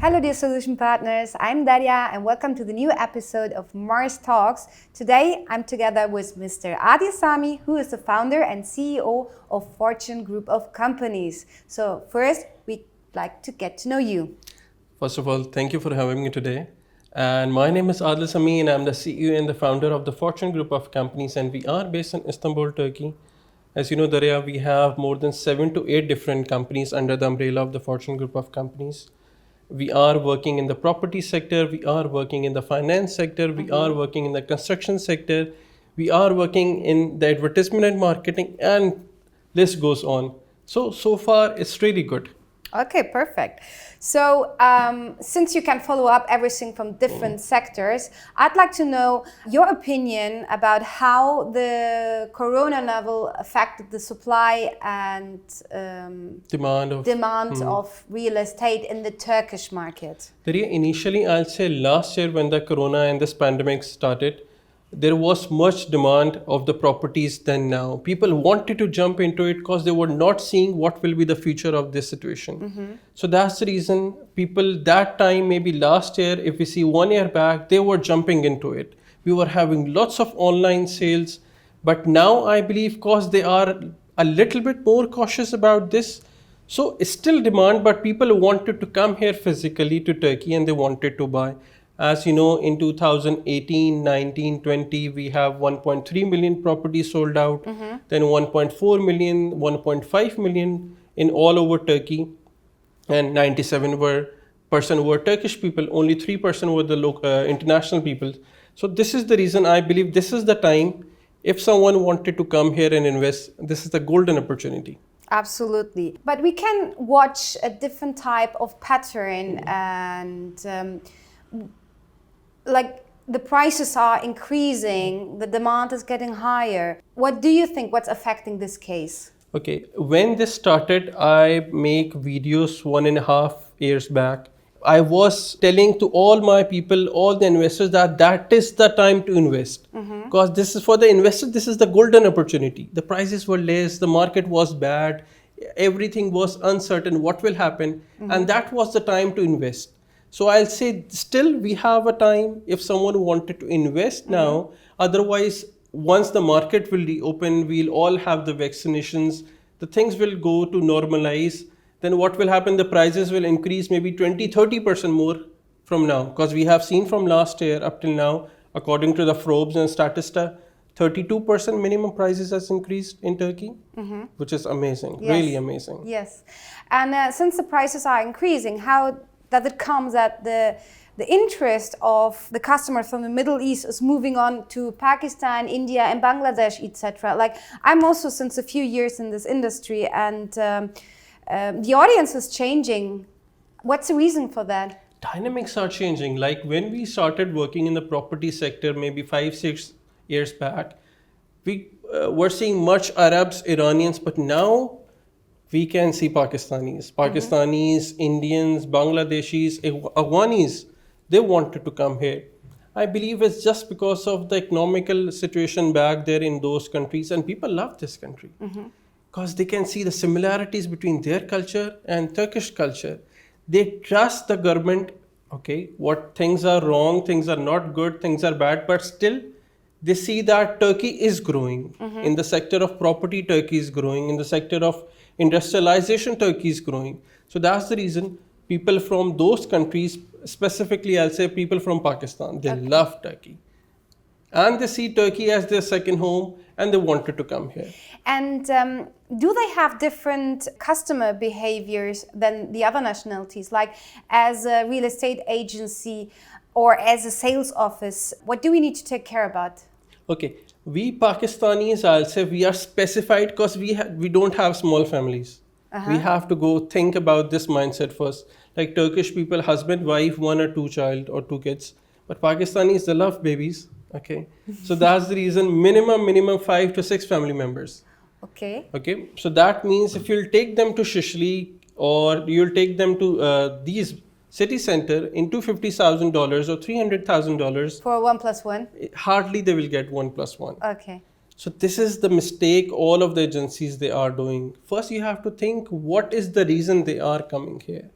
Hello dear solution partners, I'm Daria and welcome to the new episode of Mars Talks. Today I'm together with Mr. Adil Sami, who is the founder and CEO of Fortune Group of Companies. So first, we'd like to get to know you. First of all, thank you for having me today. And my name is Adil Sami and I'm the CEO and the founder of the Fortune Group of Companies, and we are based in Istanbul, Turkey. As you know, Daria, we have more than 7 to 8 different companies under the umbrella of the Fortune Group of Companies. We are working in the property sector, we are working in the finance sector, we are working in the construction sector, we are working in the advertisement and marketing, and list goes on. So far it's really good. Okay, perfect. So since you can follow up everything from different sectors, I'd like to know your opinion about how the corona level affected the supply and demand of real estate in the Turkish market. Initially, I'll say last year when the corona and this pandemic started, there was much demand of the properties than now. People wanted to jump into it because they were not seeing what will be the future of this situation. So that's the reason people that time, maybe last year, if we see 1 year back, they were jumping into it. We were having lots of online sales, but now I believe because they are a little bit more cautious about this, so it's still demand, but people wanted to come here physically to Turkey and they wanted to buy. As you know, in 2018, 19, 20, we have 1.3 million properties sold out, then 1.4 million, 1.5 million in all over Turkey, and 97% were Turkish people, only 3% were the international people. So this is the reason I believe this is the time, if someone wanted to come here and invest, this is the golden opportunity. Absolutely. But we can watch a different type of pattern and like the prices are increasing, the demand is getting higher. What do you think, what's affecting this case? Okay, when this started, I make videos 1.5 years back. I was telling to all my people, all the investors that is the time to invest. Because this is for the investors, this is the golden opportunity. The prices were less, the market was bad, everything was uncertain what will happen, and that was the time to invest. So I'll say still we have a time if someone wanted to invest now. Otherwise, once the market will reopen, we'll all have the vaccinations, the things will go to normalize. Then what will happen? The prices will increase maybe 20-30% more from now. Because we have seen from last year up till now, according to the Forbes and Statista, 32% minimum prices has increased in Turkey, which is amazing, really amazing. Yes, and since the prices are increasing, how does it come that the interest of the customers from the Middle East is moving on to Pakistan, India, and Bangladesh, etc.? Like, I'm also since a few years in this industry, and the audience is changing. What's the reason for that? Dynamics are changing. Like when we started working in the property sector, maybe 5-6 years back, we were seeing much Arabs, Iranians, but now we can see Pakistanis, Indians, Bangladeshis, Afghanis. They wanted to come here. I believe it's just because of the economical situation back there in those countries, and people love this country because they can see the similarities between their culture and Turkish culture. They trust the government, okay, what things are wrong, things are not good, things are bad, but still they see that Turkey is growing. In the sector of property, Turkey is growing. In the sector of industrialization, Turkey is growing. So that's the reason people from those countries, specifically I'll say people from Pakistan, they love Turkey. And they see Turkey as their second home and they wanted to come here. And do they have different customer behaviors than the other nationalities? Like as a real estate agency or as a sales office, what do we need to take care about? Okay, we Pakistanis, I'll say we are specified because we don't have small families. We have to go think about this mindset first. Like Turkish people, husband, wife, 1 or 2 child or 2 kids. But Pakistanis, they love babies. Okay, so that's the reason minimum 5 to 6 family members. Okay. Okay, so that means if you'll take them to Shishli or you'll take them to these city center in $250,000 or $300,000 for 1+1, hardly they will get 1+1. Okay. So this is the mistake all of the agencies they are doing. First, you have to think what is the reason they are coming here.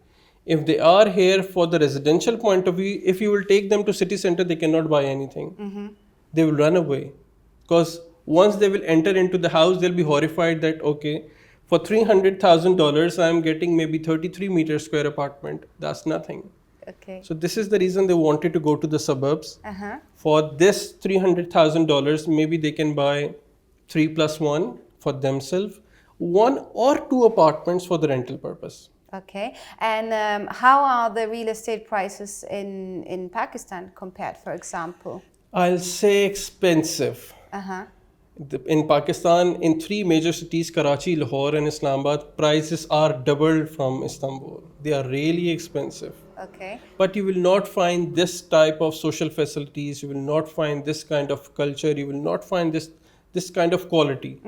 If they are here for the residential point of view, if you will take them to city center, they cannot buy anything. They will run away, because once they will enter into the house, they'll be horrified that okay, for $300,000 I'm getting maybe 33 meter square apartment. That's nothing. Okay. So this is the reason they wanted to go to the suburbs. Uh-huh. For this $300,000, maybe they can buy 3+1 for themselves, 1 or 2 apartments for the rental purpose. Okay. And how are the real estate prices in Pakistan compared, for example? I'll say expensive. Uh-huh. In Pakistan, in 3 major cities, Karachi, Lahore and Islamabad, prices are doubled from Istanbul. They are really expensive. Okay. But you will not find this type of social facilities, you will not find this kind of culture, you will not find this kind of quality.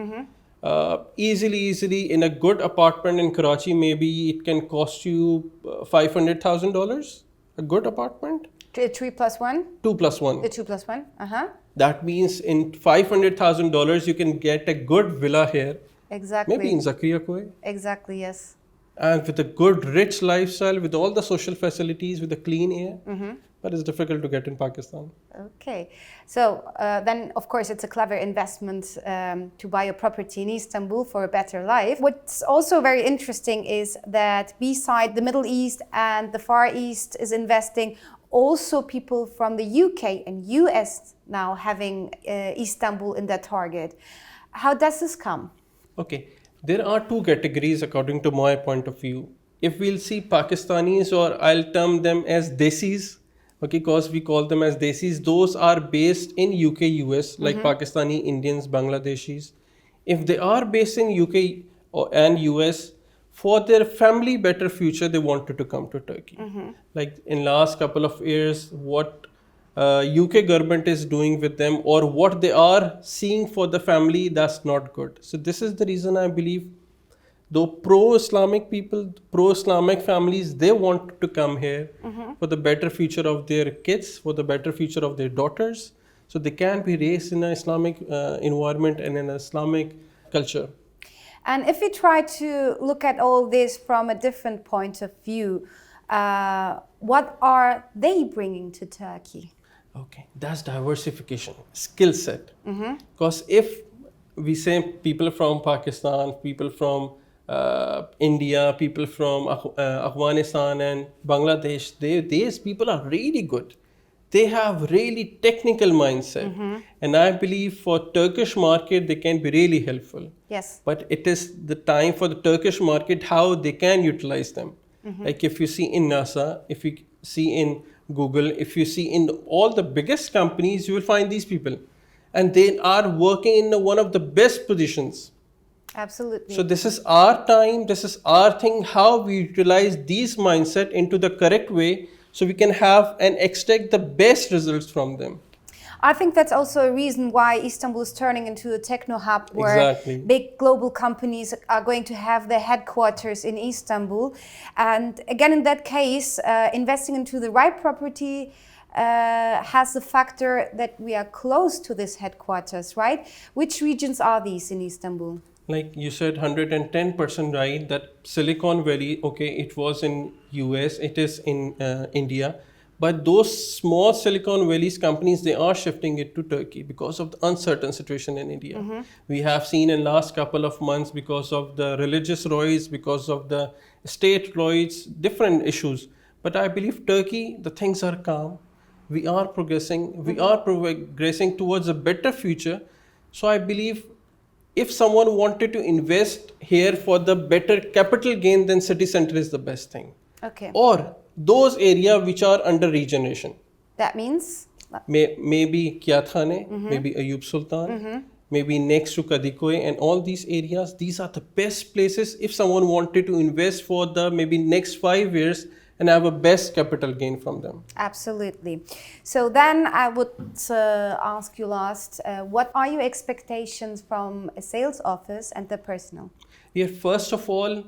Easily in a good apartment in Karachi, maybe it can cost you $500,000, a good apartment. 3+1? 2+1. The 2+1? Uh-huh. That means in $500,000 you can get a good villa here, Exactly. maybe in Zakria Koi, Exactly, yes. and with a good rich lifestyle, with all the social facilities, with the clean air. But it's difficult to get in Pakistan. Okay. So then, of course, it's a clever investment to buy a property in Istanbul for a better life. What's also very interesting is that beside the Middle East and the Far East is investing, also people from the UK and US now having Istanbul in their target. How does this come? Okay, there are 2 categories according to my point of view. If we'll see Pakistanis, or I'll term them as Desis, okay, because we call them as Desis, those are based in UK, US, like Pakistani, Indians, Bangladeshis. If they are based in UK and US, for their family better future, they wanted to come to Turkey. Like in last couple of years, what UK government is doing with them, or what they are seeing for the family, that's not good. So this is the reason I believe, though pro-Islamic people, pro-Islamic families, they want to come here for the better future of their kids, for the better future of their daughters, so they can be raised in an Islamic environment and an Islamic culture. And if we try to look at all this from a different point of view, what are they bringing to Turkey? Okay, that's diversification, skill set. Because if we say people from Pakistan, people from India, people from Afghanistan and Bangladesh, these people are really good. They have really technical mindset. And I believe for Turkish market, they can be really helpful. Yes. But it is the time for the Turkish market, how they can utilize them. Like if you see in NASA, if you see in Google, if you see in all the biggest companies, you will find these people. And they are working in one of the best positions. Absolutely. So this is our time, this is our thing, how we utilize these mindset into the correct way, so we can have and extract the best results from them. I think that's also a reason why Istanbul is turning into a techno hub, where big global companies are going to have their headquarters in Istanbul. And again, in that case, investing into the right property has the factor that we are close to this headquarters, right? Which regions are these in Istanbul? Like you said, 110% right, that Silicon Valley, okay, it was in US, it is in India. But those small Silicon Valley's companies, they are shifting it to Turkey because of the uncertain situation in India. We have seen in last couple of months, because of the religious roys, because of the state roys, different issues. But I believe Turkey, the things are calm. We are progressing. We are progressing towards a better future. So I believe if someone wanted to invest here for the better capital gain, then city center is the best thing. Okay. Or those areas which are under regeneration. That means? Maybe Kyathane, maybe Ayub Sultan, maybe next to Kadikoy, and all these areas, these are the best places if someone wanted to invest for the maybe next 5 years and have a best capital gain from them. Absolutely. So then I would ask you last, what are your expectations from a sales office and the personnel? Yeah, first of all,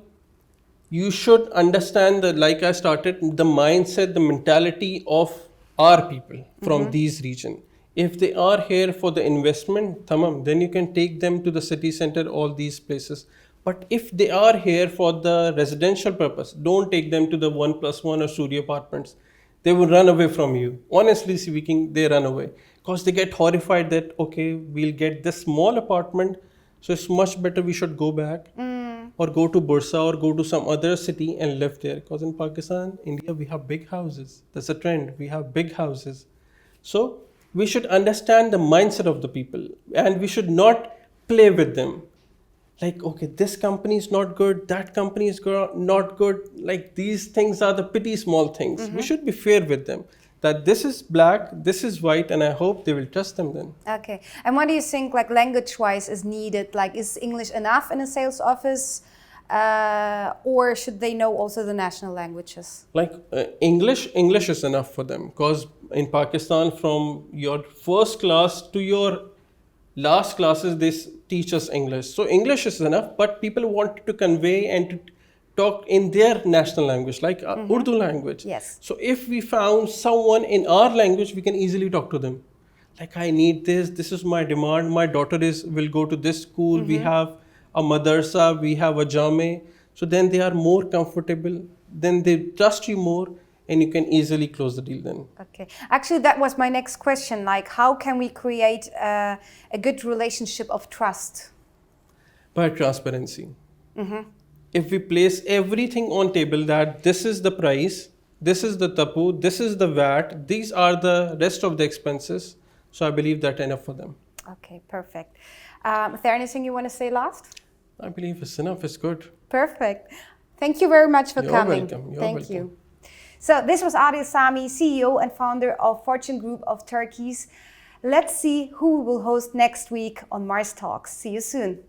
you should understand the, like I started, the mindset, the mentality of our people from these regions. If they are here for the investment, tamam, then you can take them to the city center, all these places. But if they are here for the residential purpose, don't take them to the 1+1 or studio apartments. They will run away from you. Honestly speaking, they run away because they get horrified that, okay, we'll get this small apartment, so it's much better we should go back or go to Bursa or go to some other city and live there. Because in Pakistan, India, we have big houses. That's a trend. We have big houses. So we should understand the mindset of the people and we should not play with them. Like, okay, this company is not good, that company is not good. Like, these things are the petty small things. We should be fair with them. That this is black, this is white, and I hope they will trust them then. Okay. And what do you think, like, language-wise is needed? Like, is English enough in a sales office? Or should they know also the national languages? Like English is enough for them because in Pakistan, from your first class to your last classes, they teach us English. So English is enough, but people want to convey and to talk in their national language, like Urdu language. Yes. So if we found someone in our language, we can easily talk to them. Like, I need this. This is my demand. My daughter will go to this school. We have a madrasa. We have a jame. So then they are more comfortable. Then they trust you more, and you can easily close the deal then. Okay. Actually, that was my next question. Like, how can we create a good relationship of trust? By transparency. If we place everything on table that this is the price, this is the tapu, this is the VAT, these are the rest of the expenses. So I believe that enough for them. Okay, perfect. Is there anything you want to say last? I believe it's enough. It's good. Perfect. Thank you very much for You're coming. welcome. You're Thank welcome. you. So this was Adil Sami, CEO and founder of Fortune Group of Turkeys. Let's see who we will host next week on Mars Talks. See you soon.